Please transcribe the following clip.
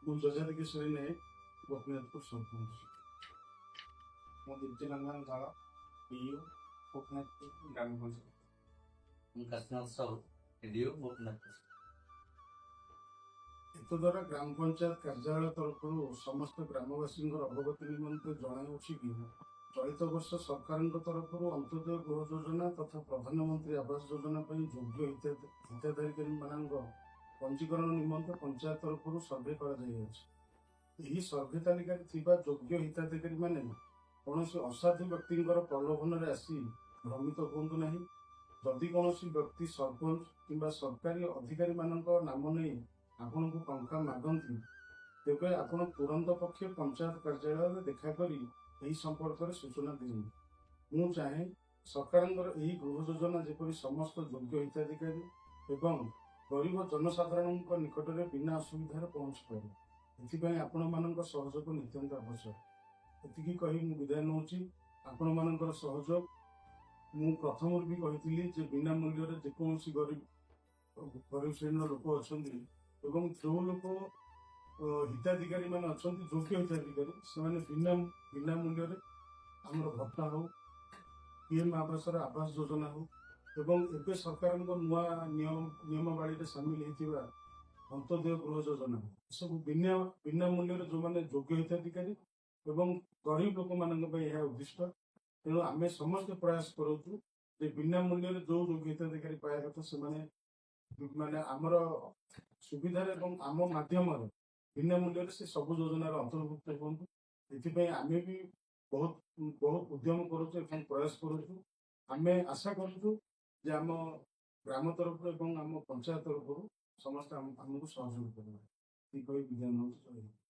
ମୁଁ ଯଜାତି କିଶୋରୀ ନାୟକ, ଗୋପୀନାଥପୁର ସରପଞ୍ଚ। ମୁଁ ଦୀପ୍ତିରଞ୍ଜନ ଧଳ, ପିଇଓ, ଗୋପୀନାଥପୁର ଗ୍ରାମ ପଞ୍ଚାୟତ। ମୁଁ କାଶୀନାଥ ସାହୁ, ଏଡିଓ, ଗୋପୀନାଥପୁର। ଏତଦ୍ୱାରା ଗ୍ରାମ ପଞ୍ଚାୟତ କାର୍ଯ୍ୟାଳୟ ତରଫରୁ ସମସ୍ତ ଗ୍ରାମବାସୀଙ୍କର ଅବଗତି ନିମନ୍ତେ ଜଣାଉଛି କି ଚଳିତ ବର୍ଷ ସରକାରଙ୍କ ତରଫରୁ ଅନ୍ତୋଦୟ ଗୃହ ଯୋଜନା ତଥା ପ୍ରଧାନମନ୍ତ୍ରୀ ଆବାସ ଯୋଜନା ପାଇଁ ଯୋଗ୍ୟ ହିତାଧିକାରୀମାନଙ୍କ ପଞ୍ଜୀକରଣ ନିମନ୍ତେ ପଞ୍ଚାୟତ ତରଫରୁ ସର୍ଭେ କରାଯାଇଅଛି। ଏହି ସର୍ଭେ ତାଲିକାରେ ଥିବା ଯୋଗ୍ୟ ହିତାଧିକାରୀମାନେ କୌଣସି ଅସାଧୁ ବ୍ୟକ୍ତିଙ୍କର ପ୍ରଲୋଭନରେ ଆସି ଭ୍ରମିତ ହୁଅନ୍ତୁ ନାହିଁ। ଯଦି କୌଣସି ବ୍ୟକ୍ତି ସରପଞ୍ଚ କିମ୍ବା ସରକାରୀ ଅଧିକାରୀମାନଙ୍କ ନାମ ନେଇ ଆପଣଙ୍କୁ ଟଙ୍କା ମାଗନ୍ତି, ତେବେ ଆପଣ ତୁରନ୍ତ ପକ୍ଷେ ପଞ୍ଚାୟତ କାର୍ଯ୍ୟାଳୟରେ ଦେଖା କରି ଏହି ସମ୍ପର୍କରେ ସୂଚନା ଦିଅନ୍ତୁ। ମୁଁ ଚାହେଁ ସରକାରଙ୍କର ଏହି ଗୃହ ଯୋଜନା ଯେପରି ସମସ୍ତ ଯୋଗ୍ୟ ହିତାଧିକାରୀ ଏବଂ ଗରିବ ଜନସାଧାରଣଙ୍କ ନିକଟରେ ବିନା ଅସୁବିଧାରେ ପହଞ୍ଚିପାରେ, ଏଥିପାଇଁ ଆପଣମାନଙ୍କ ସହଯୋଗ ନିତ୍ୟାନ୍ତ ଆବଶ୍ୟକ। ଏତିକି କହି ମୁଁ ବିଦାୟ ନେଉଛି। ଆପଣମାନଙ୍କର ସହଯୋଗ, ମୁଁ ପ୍ରଥମରୁ ବି କହିଥିଲି ଯେ ବିନା ମୂଲ୍ୟରେ ଯେକୌଣସି ଗରିବ ଶ୍ରେଣୀର ଲୋକ ଅଛନ୍ତି ଏବଂ ଯେଉଁ ଲୋକ ହିତାଧିକାରୀ ମାନେ ଅଛନ୍ତି, ଯୋଗ୍ୟ ହିତାଧିକାରୀ, ସେମାନେ ବିନା ମୂଲ୍ୟରେ ଆମର ଭତ୍ତା ହଉ, ପିଏମ୍ ଆବାସର ଆବାସ ଯୋଜନା ହଉ ଏବଂ ଏବେ ସରକାରଙ୍କ ନୂଆ ନିୟମାବଳୀରେ ସାମିଲ ହେଇଥିବା ଅନ୍ତୋଦୟ ଗୃହ ଯୋଜନା ଏସବୁ ବିନା ମୂଲ୍ୟରେ ଯେଉଁମାନେ ଯୋଗ୍ୟ ହିତାଧିକାରୀ ଏବଂ ଗରିବ ଲୋକମାନଙ୍କ ପାଇଁ ଏହା ଉଦ୍ଦିଷ୍ଟ। ତେଣୁ ଆମେ ସମସ୍ତେ ପ୍ରୟାସ କରୁଛୁ ଯେ ବିନା ମୂଲ୍ୟରେ ଯେଉଁ ଯୋଗ୍ୟ ହିତାଧିକାରୀ ପାଇବା କଥା ସେମାନେ ଆମର ସୁବିଧାରେ ଏବଂ ଆମ ମାଧ୍ୟମରେ ବିନା ମୂଲ୍ୟରେ ସେ ସବୁ ଯୋଜନାର ଅନ୍ତର୍ଭୁକ୍ତ ହୁଅନ୍ତୁ। ଏଥିପାଇଁ ଆମେ ବି ବହୁତ ଉଦ୍ୟମ କରୁଛୁ ଏବଂ ପ୍ରୟାସ କରୁଛୁ। ଆମେ ଆଶା କରୁଛୁ ଯେ ଆମ ଗ୍ରାମ ତରଫରୁ ଏବଂ ଆମ ପଞ୍ଚାୟତ ତରଫରୁ ସମସ୍ତେ ଆମକୁ ସହଯୋଗ କରିବେ। ଏତିକି କହି ବିଦାୟ ନେଉଛି।